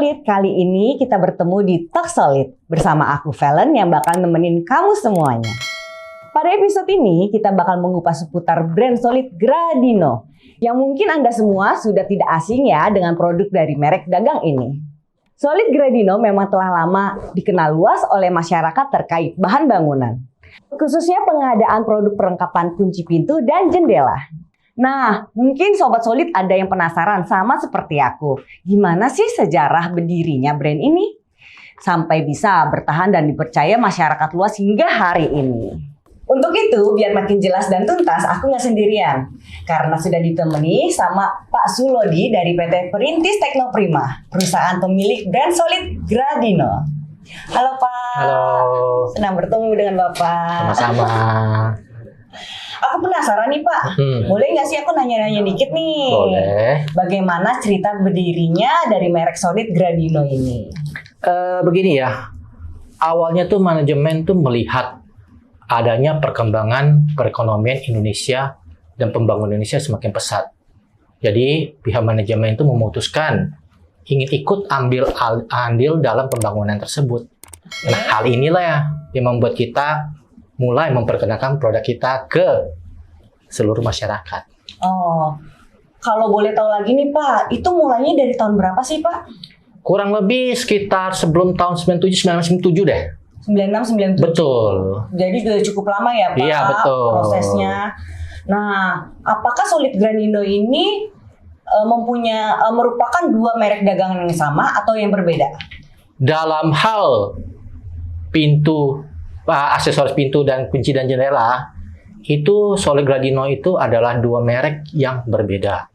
Solid, kali ini kita bertemu di Talk Solid bersama aku Valen yang bakal nemenin kamu semuanya. Pada episode ini kita bakal mengupas seputar brand Solid Gradino yang mungkin Anda semua sudah tidak asing ya dengan produk dari merek dagang ini. Solid Gradino memang telah lama dikenal luas oleh masyarakat terkait bahan bangunan, khususnya pengadaan produk perlengkapan kunci pintu dan jendela. Nah, mungkin Sobat Solid ada yang penasaran sama seperti aku. Gimana sih sejarah berdirinya brand ini? Sampai bisa bertahan dan dipercaya masyarakat luas hingga hari ini. Untuk itu, biar makin jelas dan tuntas, aku nggak sendirian. Karena sudah ditemani sama Pak Sulodi dari PT Perintis Teknoprima, perusahaan pemilik brand Solid Gradino. Halo Pak. Halo. Senang bertemu dengan Bapak. Sama-sama. Aku penasaran nih Pak, boleh nggak sih aku nanya-nanya dikit nih? Boleh. Bagaimana cerita berdirinya dari merek Solid Gradino ini? Begini ya, awalnya tuh manajemen tuh melihat adanya perkembangan perekonomian Indonesia dan pembangunan Indonesia semakin pesat. Jadi pihak manajemen itu memutuskan ingin ikut ambil andil dalam pembangunan tersebut. Nah, hal inilah ya yang membuat kita mulai memperkenalkan produk kita ke seluruh masyarakat. Oh, kalau boleh tahu lagi nih Pak, itu mulainya dari tahun berapa sih Pak? Kurang lebih sekitar sebelum tahun 97 deh. 96-97? Betul. Jadi sudah cukup lama ya Pak, Iya, betul. prosesnya. Nah, apakah Solid Gradino ini merupakan dua merek dagangan yang sama atau yang berbeda? Dalam hal pintu, aksesoris pintu dan kunci dan jendela, itu Solid Gradino itu adalah dua merek yang berbeda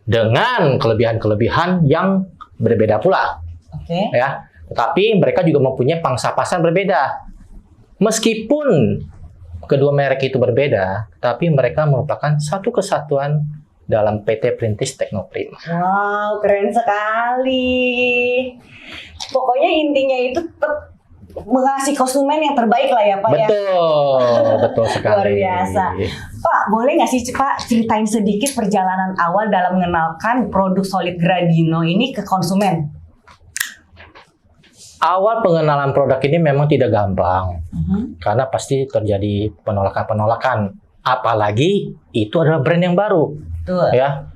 dengan kelebihan-kelebihan yang berbeda pula. Oke. Ya, tetapi mereka juga mempunyai pangsa pasar berbeda. Meskipun kedua merek itu berbeda, tapi mereka merupakan satu kesatuan dalam PT Perintis Teknoprima. Wow, keren sekali. Pokoknya intinya itu tetap mengasih konsumen yang terbaik lah ya Pak. Betul sekali. Luar biasa. Pak, boleh nggak sih Pak ceritain sedikit perjalanan awal dalam mengenalkan produk Solid Gradino ini ke konsumen? Awal pengenalan produk ini memang tidak gampang, karena pasti terjadi penolakan-penolakan. Apalagi itu adalah brand yang baru. Betul. Ya,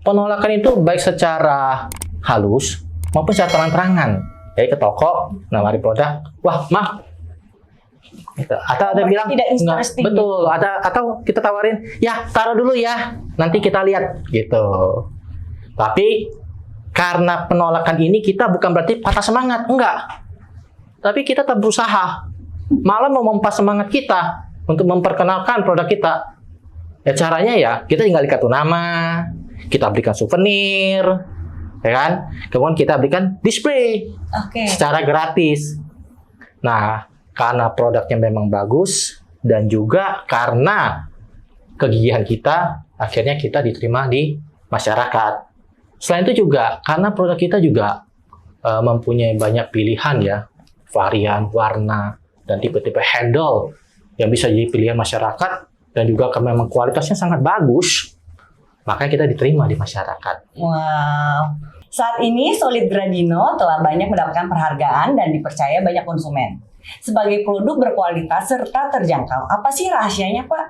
penolakan itu baik secara halus maupun secara terang-terangan. Jadi ke toko, nawari produk, wah mah, gitu. Atau ada bilang tidak enggak, interesting. betul. Atau kita tawarin, ya taruh dulu ya, nanti kita lihat, gitu. Tapi karena penolakan ini kita bukan berarti patah semangat, enggak. Tapi kita tetap berusaha, malah mau memompa semangat kita untuk memperkenalkan produk kita. Ya caranya ya kita tinggal kartu nama, kita berikan souvenir. Ya kan? Kemudian kita berikan display secara gratis. Nah, karena produknya memang bagus dan juga karena kegigihan kita, akhirnya kita diterima di masyarakat. Selain itu juga karena produk kita juga mempunyai banyak pilihan ya, varian, warna, dan tipe-tipe handle yang bisa jadi pilihan masyarakat dan juga karena memang kualitasnya sangat bagus. Makanya kita diterima di masyarakat. Wow. Saat ini Solid Gradino telah banyak mendapatkan penghargaan dan dipercaya banyak konsumen. Sebagai produk berkualitas serta terjangkau, apa sih rahasianya Pak?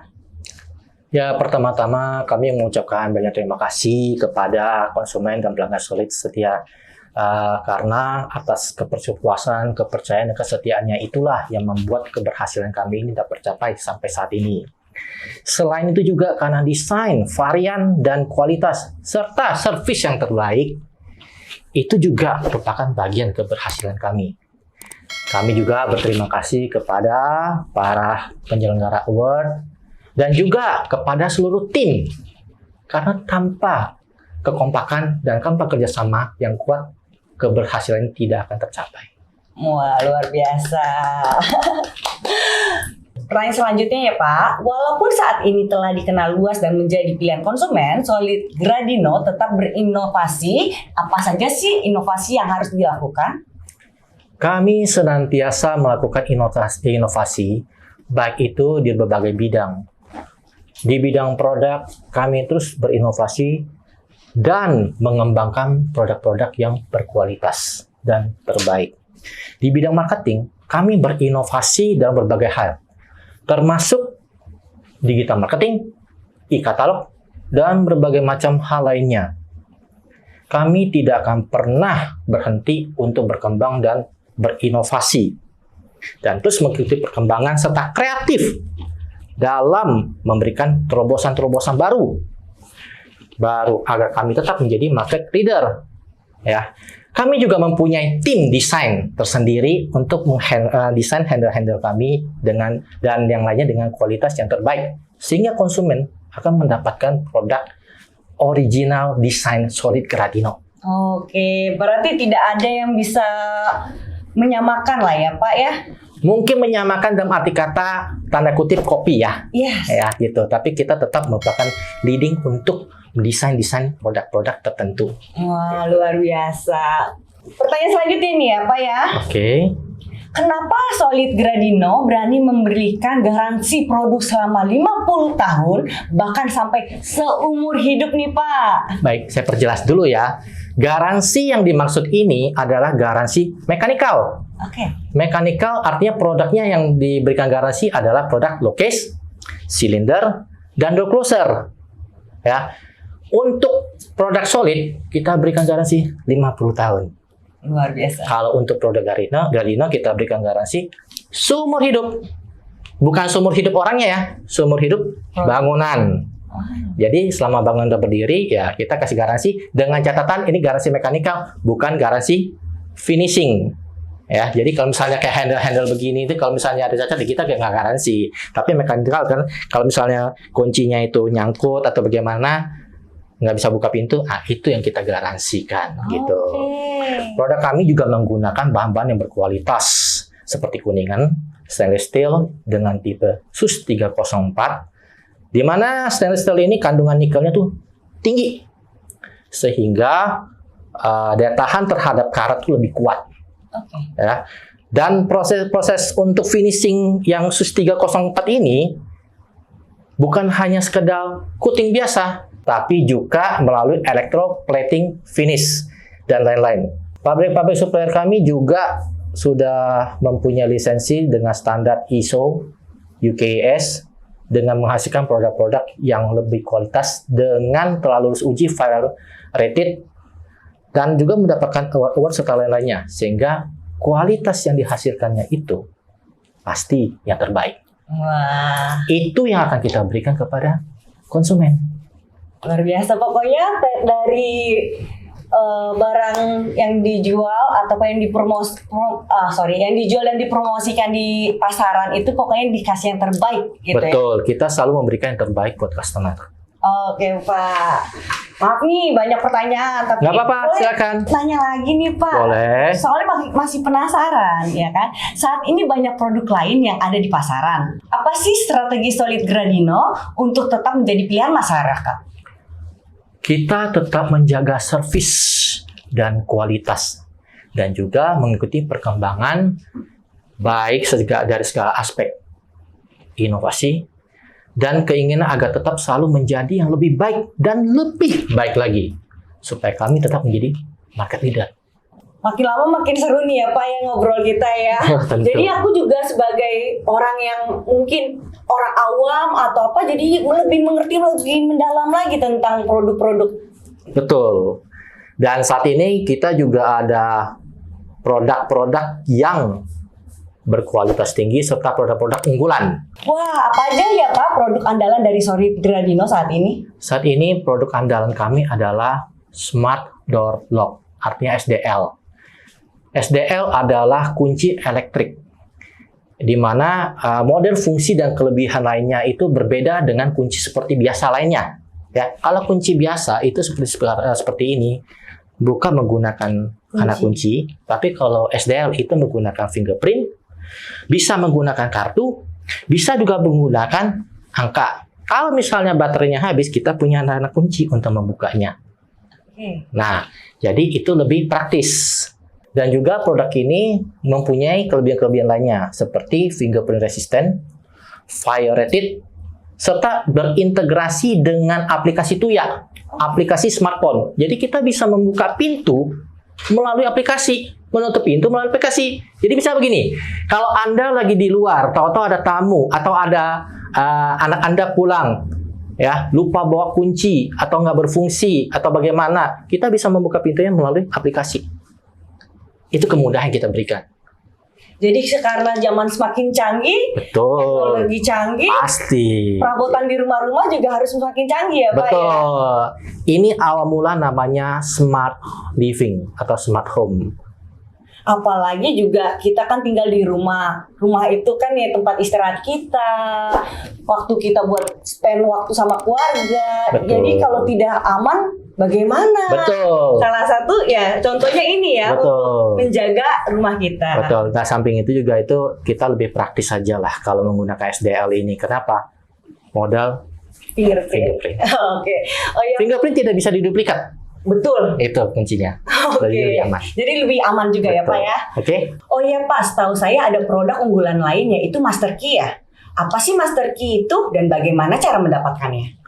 Ya, pertama-tama kami mengucapkan banyak terima kasih kepada konsumen dan pelanggan Solid setia. Karena atas kepuasan, kepercayaan, dan kesetiaannya itulah yang membuat keberhasilan kami ini dapat tercapai sampai saat ini. Selain itu juga karena desain, varian, dan kualitas, serta servis yang terbaik, itu juga merupakan bagian keberhasilan kami. Kami juga berterima kasih kepada para penyelenggara award, dan juga kepada seluruh tim. Karena tanpa kekompakan dan tanpa kerjasama yang kuat, keberhasilan tidak akan tercapai. Wah, luar biasa. Pertanyaan selanjutnya ya Pak, walaupun saat ini telah dikenal luas dan menjadi pilihan konsumen, Solid Gradino tetap berinovasi. Apa saja sih inovasi yang harus dilakukan? Kami senantiasa melakukan inovasi, baik itu di berbagai bidang. Di bidang produk, kami terus berinovasi dan mengembangkan produk-produk yang berkualitas dan terbaik. Di bidang marketing, kami berinovasi dalam berbagai hal, termasuk digital marketing, e-katalog, dan berbagai macam hal lainnya. Kami tidak akan pernah berhenti untuk berkembang dan berinovasi, dan terus mengikuti perkembangan serta kreatif dalam memberikan terobosan-terobosan baru agar kami tetap menjadi market leader. Ya, kami juga mempunyai tim desain tersendiri untuk mendesain handle-handle kami dan yang lainnya dengan kualitas yang terbaik, sehingga konsumen akan mendapatkan produk original desain Solid Gradino. Oke, berarti tidak ada yang bisa menyamakan lah ya Pak ya? Mungkin menyamakan dalam arti kata tanda kutip kopi ya. Yes. Ya gitu, tapi kita tetap merupakan leading untuk mendesain produk-produk tertentu. Wah, luar biasa. Pertanyaan selanjutnya nih ya Pak ya. Oke. Kenapa Solid Gradino berani memberikan garansi produk selama 50 tahun bahkan sampai seumur hidup nih Pak? Baik, saya perjelas dulu ya. Garansi yang dimaksud ini adalah garansi mekanikal. Oke. Mechanical artinya produknya yang diberikan garansi adalah produk lock case, silinder, dan door closer. Ya. Untuk produk solid kita berikan garansi 50 tahun. Luar biasa. Kalau untuk produk Gradino kita berikan garansi seumur hidup. Bukan seumur hidup orangnya ya, seumur hidup bangunan. Jadi selama bangunan berdiri ya kita kasih garansi dengan catatan ini garansi mekanikal, bukan garansi finishing. Ya, jadi kalau misalnya kayak handle begini itu kalau misalnya ada cacat kita nggak garansi. Tapi mekanikal kan kalau misalnya kuncinya itu nyangkut atau bagaimana nggak bisa buka pintu, itu yang kita garansikan gitu. Produk kami juga menggunakan bahan-bahan yang berkualitas seperti kuningan, stainless steel dengan tipe SUS 304, di mana stainless steel ini kandungan nikelnya tuh tinggi sehingga daya tahan terhadap karat tuh lebih kuat. Ya. Dan proses untuk finishing yang SUS 304 ini bukan hanya sekedar coating biasa, tapi juga melalui electroplating finish dan lain-lain. Pabrik-pabrik supplier kami juga sudah mempunyai lisensi dengan standar ISO, UKS, dengan menghasilkan produk-produk yang lebih kualitas dengan telah lulus uji fire rated dan juga mendapatkan award serta lain-lainnya, sehingga kualitas yang dihasilkannya itu pasti yang terbaik. Wah, Itu yang akan kita berikan kepada konsumen. luar biasa pokoknya dari barang yang dijual atau yang yang dijual dan dipromosikan di pasaran itu pokoknya dikasih yang terbaik gitu. Betul, kita selalu memberikan yang terbaik buat customer. Oke Pak, maaf nih banyak pertanyaan tapi Nggak apa-apa, boleh silakan. tanya lagi nih Pak. Boleh. Soalnya masih penasaran ya kan. Saat ini banyak produk lain yang ada di pasaran. Apa sih strategi Solid Gradino untuk tetap menjadi pilihan masyarakat? Kita tetap menjaga servis dan kualitas dan juga mengikuti perkembangan baik dari segala aspek inovasi dan keinginan agar tetap selalu menjadi yang lebih baik dan lebih baik lagi supaya kami tetap menjadi market leader. Makin lama makin seru nih ya Pak ya ngobrol kita ya. Tentu. Jadi aku juga sebagai orang yang mungkin orang awam atau apa jadi lebih mengerti lebih mendalam lagi tentang produk-produk. Betul. Dan saat ini kita juga ada produk-produk yang berkualitas tinggi serta produk-produk unggulan. Wah, apa aja ya Pak produk andalan dari Solid Gradino saat ini? Saat ini produk andalan kami adalah Smart Door Lock, artinya SDL. SDL adalah kunci elektrik, di mana model fungsi dan kelebihan lainnya itu berbeda dengan kunci seperti biasa lainnya. Ya, kalau kunci biasa itu seperti ini, bukan menggunakan anak kunci, tapi kalau SDL itu menggunakan fingerprint, bisa menggunakan kartu, bisa juga menggunakan angka. Kalau misalnya baterainya habis, kita punya anak kunci untuk membukanya. Nah, jadi itu lebih praktis. Dan juga produk ini mempunyai kelebihan-kelebihan lainnya seperti fingerprint resistant, fire rated, serta berintegrasi dengan aplikasi Tuya, aplikasi smartphone. Jadi kita bisa membuka pintu melalui aplikasi, menutup pintu melalui aplikasi. Jadi bisa begini, kalau Anda lagi di luar, tahu-tahu ada tamu atau ada anak Anda pulang, ya lupa bawa kunci atau nggak berfungsi atau bagaimana, kita bisa membuka pintunya melalui aplikasi. Itu kemudahan yang kita berikan. Jadi karena zaman semakin canggih, Betul. teknologi canggih, Pasti. perabotan di rumah-rumah juga harus semakin canggih ya Pak ya? Betul. Ini awal mula namanya smart living atau smart home. Apalagi juga kita kan tinggal di rumah. Rumah itu kan ya tempat istirahat kita, waktu kita buat spend waktu sama keluarga. Betul. Jadi kalau tidak aman, bagaimana? Betul. Salah satu ya contohnya ini ya, Betul. untuk menjaga rumah kita. Betul. Nah, samping itu juga itu kita lebih praktis saja lah kalau menggunakan SDL ini. Kenapa? Modal Fingerprint. Oke. Oh ya, fingerprint tidak bisa diduplikat. betul. Itu kuncinya. Oke. Jadi lebih aman. Jadi lebih aman juga ya Betul. Pak ya. Oke. Oh iya Pak, setahu saya ada produk unggulan lain yaitu Master Key ya. Apa sih Master Key itu dan bagaimana cara mendapatkannya?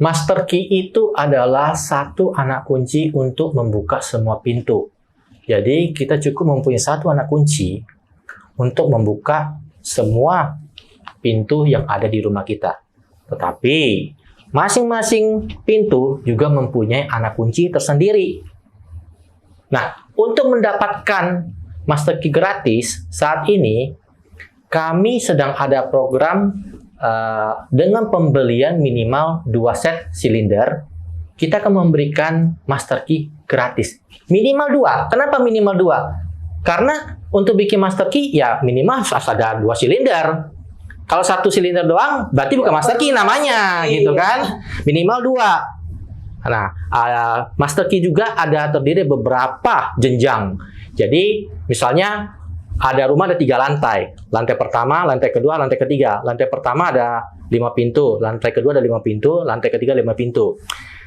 Master key itu adalah satu anak kunci untuk membuka semua pintu. Jadi kita cukup mempunyai satu anak kunci untuk membuka semua pintu yang ada di rumah kita. Tetapi masing-masing pintu juga mempunyai anak kunci tersendiri. Nah, untuk mendapatkan Master Key gratis saat ini kami sedang ada program dengan pembelian minimal 2 set silinder, kita akan memberikan Master Key gratis. Minimal 2. Kenapa minimal 2? Karena untuk bikin Master Key ya minimal harus ada 2 silinder. Kalau 1 silinder doang berarti bukan Master Key namanya, gitu kan? Minimal 2. Nah, Master Key juga ada terdiri beberapa jenjang. Jadi, misalnya ada rumah ada 3 lantai. Lantai pertama, lantai kedua, lantai ketiga. Lantai pertama ada 5 pintu, lantai kedua ada 5 pintu, lantai ketiga 5 pintu.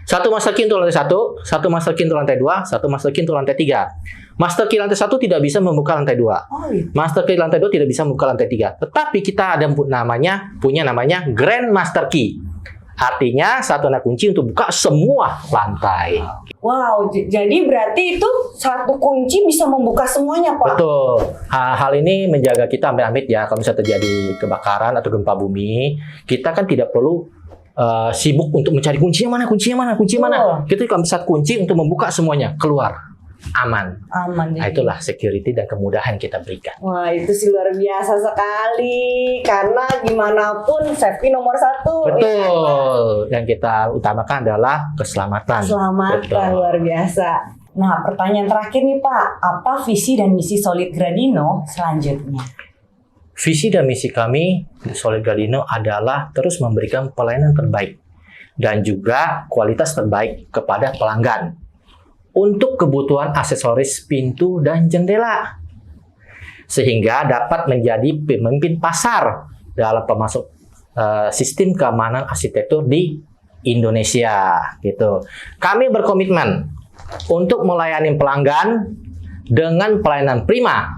Satu Master Key untuk lantai 1, satu Master Key untuk lantai 2, satu Master Key untuk lantai 3. Master Key lantai 1 tidak bisa membuka lantai 2. Oh, iya. Master Key lantai 2 tidak bisa membuka lantai 3. Tetapi kita ada punya namanya Grand Master Key. Artinya satu anak kunci untuk buka semua lantai. Wow, jadi berarti itu satu kunci bisa membuka semuanya Pak? Betul. Hal ini menjaga kita amit-amit ya, kalau misalnya terjadi kebakaran atau gempa bumi, kita kan tidak perlu sibuk untuk mencari kunci yang mana. Kita kan bisa kunci untuk membuka semuanya, keluar. Aman. Aman. Nah, itulah security dan kemudahan kita berikan. Wah, itu sih luar biasa sekali. Karena gimana pun safety nomor 1. Betul. Yang kita utamakan adalah keselamatan. Keselamatan. Betul. Luar biasa. Nah, pertanyaan terakhir nih Pak, apa visi dan misi Solid Gradino selanjutnya? Visi dan misi kami di Solid Gradino adalah terus memberikan pelayanan terbaik dan juga kualitas terbaik kepada pelanggan untuk kebutuhan aksesoris pintu dan jendela, sehingga dapat menjadi pemimpin pasar dalam pemasok sistem keamanan arsitektur di Indonesia. Gitu. Kami berkomitmen untuk melayani pelanggan dengan pelayanan prima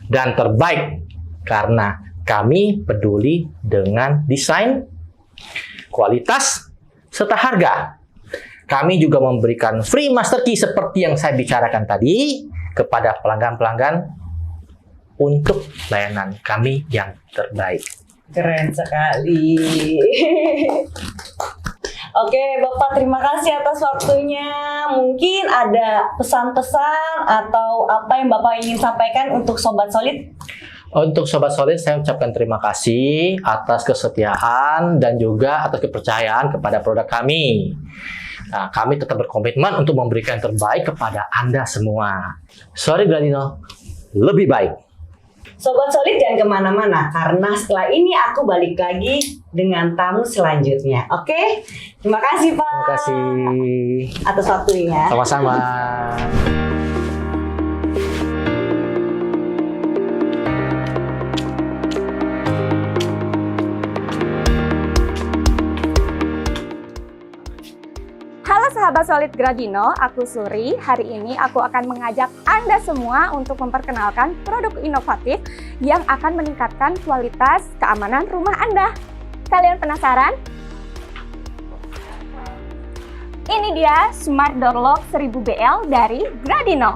dan terbaik karena kami peduli dengan desain, kualitas, serta harga. Kami juga memberikan free Master Key seperti yang saya bicarakan tadi kepada pelanggan-pelanggan untuk layanan kami yang terbaik. Keren sekali. Oke, Bapak terima kasih atas waktunya. Mungkin ada pesan-pesan atau apa yang Bapak ingin sampaikan untuk Sobat Solid? Untuk Sobat Solid, saya ucapkan terima kasih atas kesetiaan dan juga atas kepercayaan kepada produk kami. Nah, kami tetap berkomitmen untuk memberikan yang terbaik kepada Anda semua. Solid Gradino, lebih baik. Sobat Solid jangan kemana-mana, karena setelah ini aku balik lagi dengan tamu selanjutnya. Oke? Terima kasih Pak. Terima kasih. Atas waktunya. Sama-sama. Halo sahabat Solid Gradino, aku Suri. Hari ini aku akan mengajak Anda semua untuk memperkenalkan produk inovatif yang akan meningkatkan kualitas keamanan rumah Anda. Kalian penasaran? Ini dia Smart Door Lock 1000 BL dari Gradino.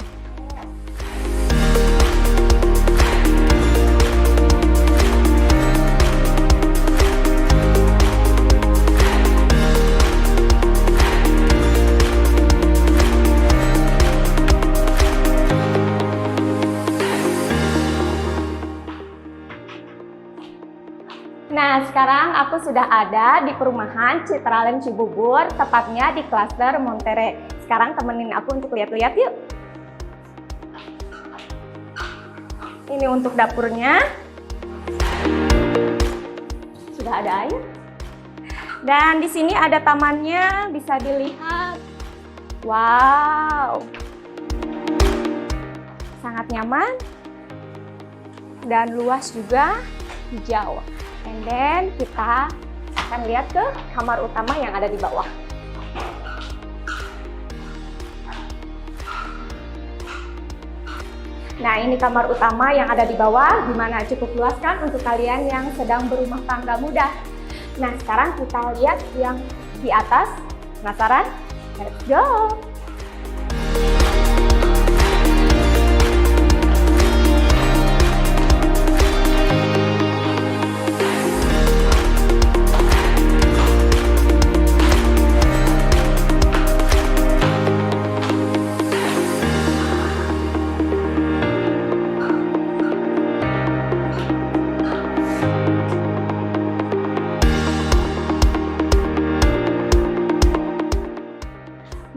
Nah, sekarang aku sudah ada di perumahan Citraland Cibubur, tepatnya di klaster Monterey. Sekarang temenin aku untuk lihat-lihat yuk. Ini untuk dapurnya. Sudah ada air. Dan di sini ada tamannya, bisa dilihat. Wow. Sangat nyaman. Dan luas juga, hijau. And then kita akan lihat ke kamar utama yang ada di bawah. Nah, ini kamar utama yang ada di bawah, dimana cukup luas kan untuk kalian yang sedang berumah tangga muda. Nah, sekarang kita lihat yang di atas. Penasaran? Let's go!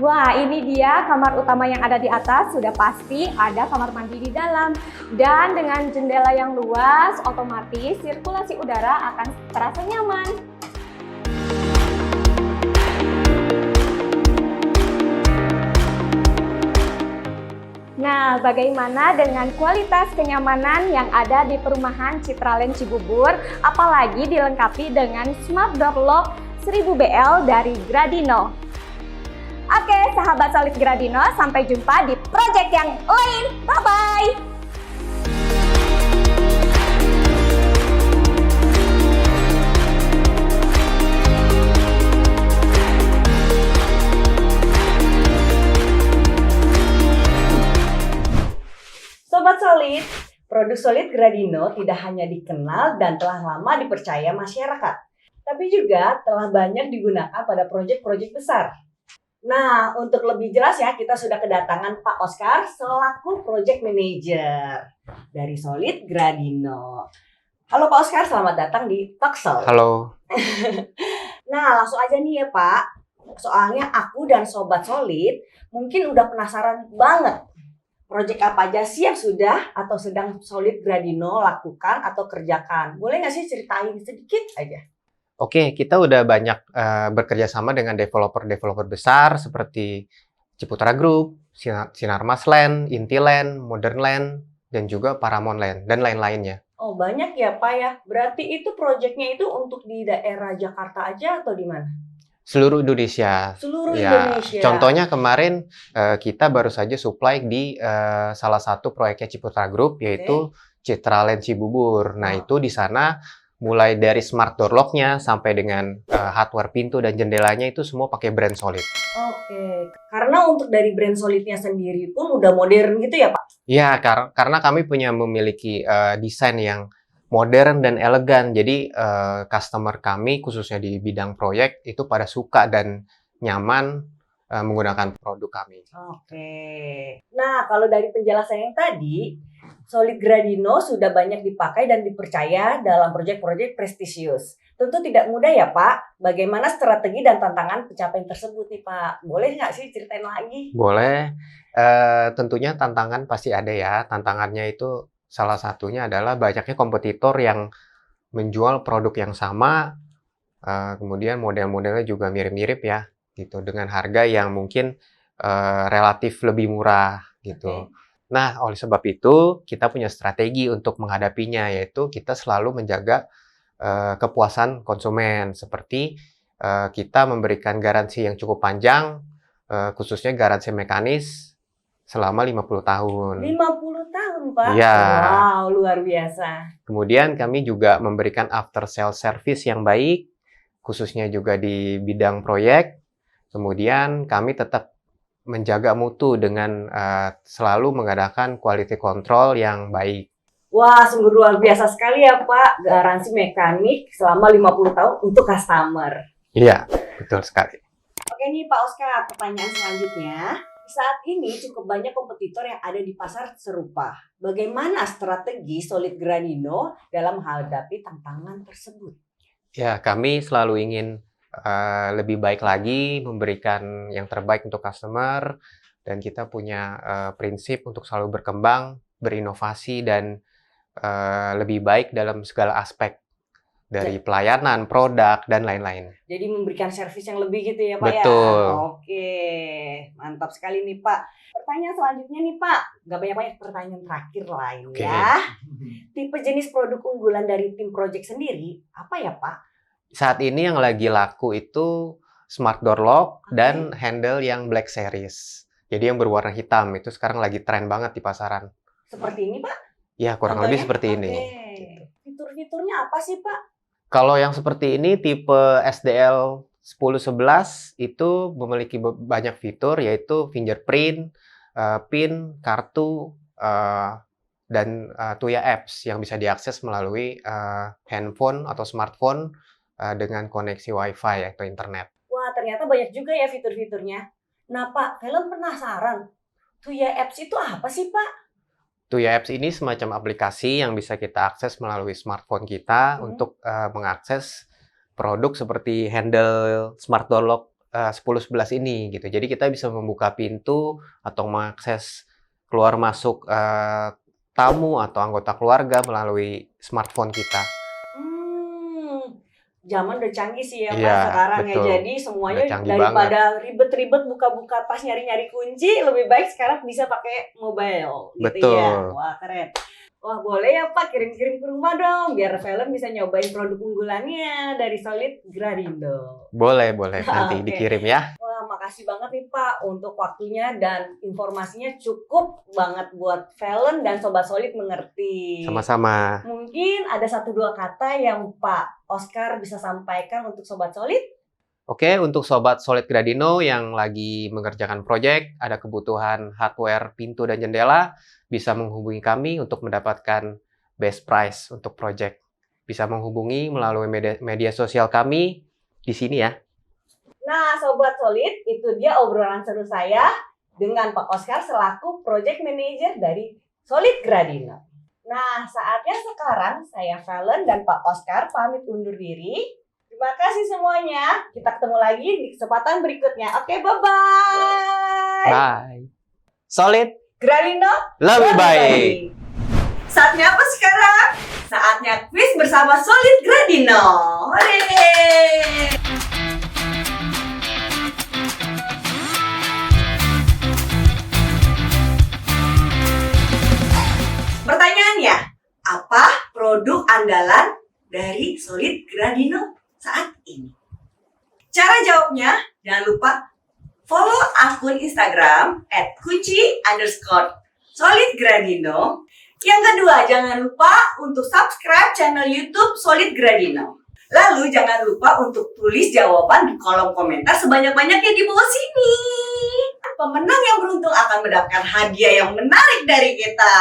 Wah, ini dia kamar utama yang ada di atas. Sudah pasti ada kamar mandi di dalam. Dan dengan jendela yang luas, otomatis sirkulasi udara akan terasa nyaman. Nah, bagaimana dengan kualitas kenyamanan yang ada di perumahan Citraland Cibubur, apalagi dilengkapi dengan Smart Door Lock 1000 BL dari Gradino. Oke, sahabat Solid Gradino, sampai jumpa di project yang lain. Bye-bye! Sobat Solid, produk Solid Gradino tidak hanya dikenal dan telah lama dipercaya masyarakat, tapi juga telah banyak digunakan pada proyek-proyek besar. Nah, untuk lebih jelas ya, kita sudah kedatangan Pak Oscar selaku Project Manager dari Solid Gradino. Halo Pak Oscar, selamat datang di Talkshow. Halo. Nah, langsung aja nih ya Pak. Soalnya aku dan Sobat Solid mungkin udah penasaran banget. Proyek apa aja sih yang sudah atau sedang Solid Gradino lakukan atau kerjakan? Boleh nggak sih ceritain sedikit aja? Oke, kita udah banyak bekerja sama dengan developer-developer besar seperti Ciputra Group, Sinarmas Land, Intiland, Modern Land, dan juga Paramount Land, dan lain-lainnya. Oh, banyak ya Pak ya. Berarti itu proyeknya itu untuk di daerah Jakarta aja atau di mana? Seluruh Indonesia. Seluruh Ya, Indonesia. contohnya kemarin kita baru saja supply di salah satu proyeknya Ciputra Group, yaitu Citraland Cibubur. Nah, itu di sana mulai dari smart door lock-nya sampai dengan hardware pintu dan jendelanya itu semua pakai brand Solid. Oke, karena untuk dari brand Solidnya sendiri pun udah modern gitu ya Pak? Ya, karena kami memiliki desain yang modern dan elegan. Jadi customer kami khususnya di bidang proyek itu pada suka dan nyaman menggunakan produk kami. Oke. Nah, kalau dari penjelasan yang tadi, Solid Gradino sudah banyak dipakai dan dipercaya dalam proyek-proyek prestisius. Tentu tidak mudah ya Pak. Bagaimana strategi dan tantangan pencapaian tersebut nih Pak? Boleh nggak sih ceritain lagi? Boleh. Tentunya tantangan pasti ada ya. Tantangannya itu salah satunya adalah banyaknya kompetitor yang menjual produk yang sama, kemudian model-modelnya juga mirip-mirip ya, gitu, dengan harga yang mungkin relatif lebih murah gitu. Oke. Nah, oleh sebab itu kita punya strategi untuk menghadapinya, yaitu kita selalu menjaga kepuasan konsumen, seperti kita memberikan garansi yang cukup panjang, khususnya garansi mekanis selama 50 tahun. 50 tahun Pak? Iya. Wow, luar biasa. Kemudian kami juga memberikan after sale service yang baik, khususnya juga di bidang proyek, Kemudian kami tetap menjaga mutu dengan selalu mengadakan quality control yang baik. Wah, sungguh luar biasa sekali ya Pak. Garansi mekanik selama 50 tahun untuk customer. Iya, betul sekali. Oke nih Pak Oscar, pertanyaan selanjutnya. Saat ini cukup banyak kompetitor yang ada di pasar serupa. Bagaimana strategi Solid Gradino dalam menghadapi tantangan tersebut? Ya, kami selalu ingin lebih baik lagi, memberikan yang terbaik untuk customer, dan kita punya prinsip untuk selalu berkembang, berinovasi, dan lebih baik dalam segala aspek dari pelayanan, produk, dan lain-lain. Jadi memberikan servis yang lebih gitu ya Pak ya? Betul. Oke, mantap sekali nih Pak. Pertanyaan selanjutnya nih Pak, nggak banyak-banyak, pertanyaan terakhir lah ini ya. Tipe jenis produk unggulan dari tim project sendiri, apa ya Pak? Saat ini yang lagi laku itu smart door lock dan handle yang black series. Jadi yang berwarna hitam itu sekarang lagi tren banget di pasaran. Seperti ini Pak? Ya, kurang Contohnya? lebih seperti ini. Fitur-fiturnya apa sih Pak? Kalau yang seperti ini tipe SDL 1011 itu memiliki banyak fitur, yaitu fingerprint, PIN, kartu, dan Tuya Apps yang bisa diakses melalui handphone atau smartphone dengan koneksi Wi-Fi atau internet. Wah, ternyata banyak juga ya fitur-fiturnya. Nah Pak, Valen penasaran, Tuya Apps itu apa sih Pak? Tuya Apps ini semacam aplikasi yang bisa kita akses melalui smartphone kita untuk mengakses produk seperti handle smart door lock 1011 ini gitu. Jadi kita bisa membuka pintu atau mengakses keluar masuk tamu atau anggota keluarga melalui smartphone kita. Zaman udah canggih sih ya Pak Iya, sekarang betul. ya. Jadi semuanya Udah canggih daripada ribet-ribet buka-buka tas nyari-nyari kunci, lebih baik sekarang bisa pakai mobile gitu Betul. ya. Wah, keren. Wah, boleh ya Pak kirim-kirim ke rumah dong biar Valen bisa nyobain produk unggulannya dari Solid Gradino. Boleh nanti Oke. dikirim ya. Wah, makasih banget nih Pak untuk waktunya dan informasinya cukup banget buat Valen dan Sobat Solid mengerti. Sama-sama. Mungkin ada 1-2 kata yang Pak Oscar bisa sampaikan untuk Sobat Solid? Oke, untuk Sobat Solid Gradino yang lagi mengerjakan proyek, ada kebutuhan hardware pintu dan jendela, bisa menghubungi kami untuk mendapatkan best price untuk proyek. Bisa menghubungi melalui media sosial kami di sini ya. Nah, Sobat Solid, itu dia obrolan seru saya dengan Pak Oscar selaku Project Manager dari Solid Gradino. Nah, saatnya sekarang saya Valen dan Pak Oscar pamit undur diri. Terima kasih semuanya. Kita ketemu lagi di kesempatan berikutnya. Oke, bye-bye. Bye. Solid, Gradino, lebih baik. Saatnya apa sekarang? Saatnya quiz bersama Solid Gradino. Hore! Pertanyaannya, apa produk andalan dari Solid Gradino saat ini? Cara jawabnya, jangan lupa follow akun Instagram @kunci_solidgradino. Yang kedua, jangan lupa untuk subscribe channel YouTube Solid Gradino. Lalu jangan lupa untuk tulis jawaban di kolom komentar sebanyak-banyaknya di bawah sini. Pemenang yang beruntung akan mendapatkan hadiah yang menarik dari kita.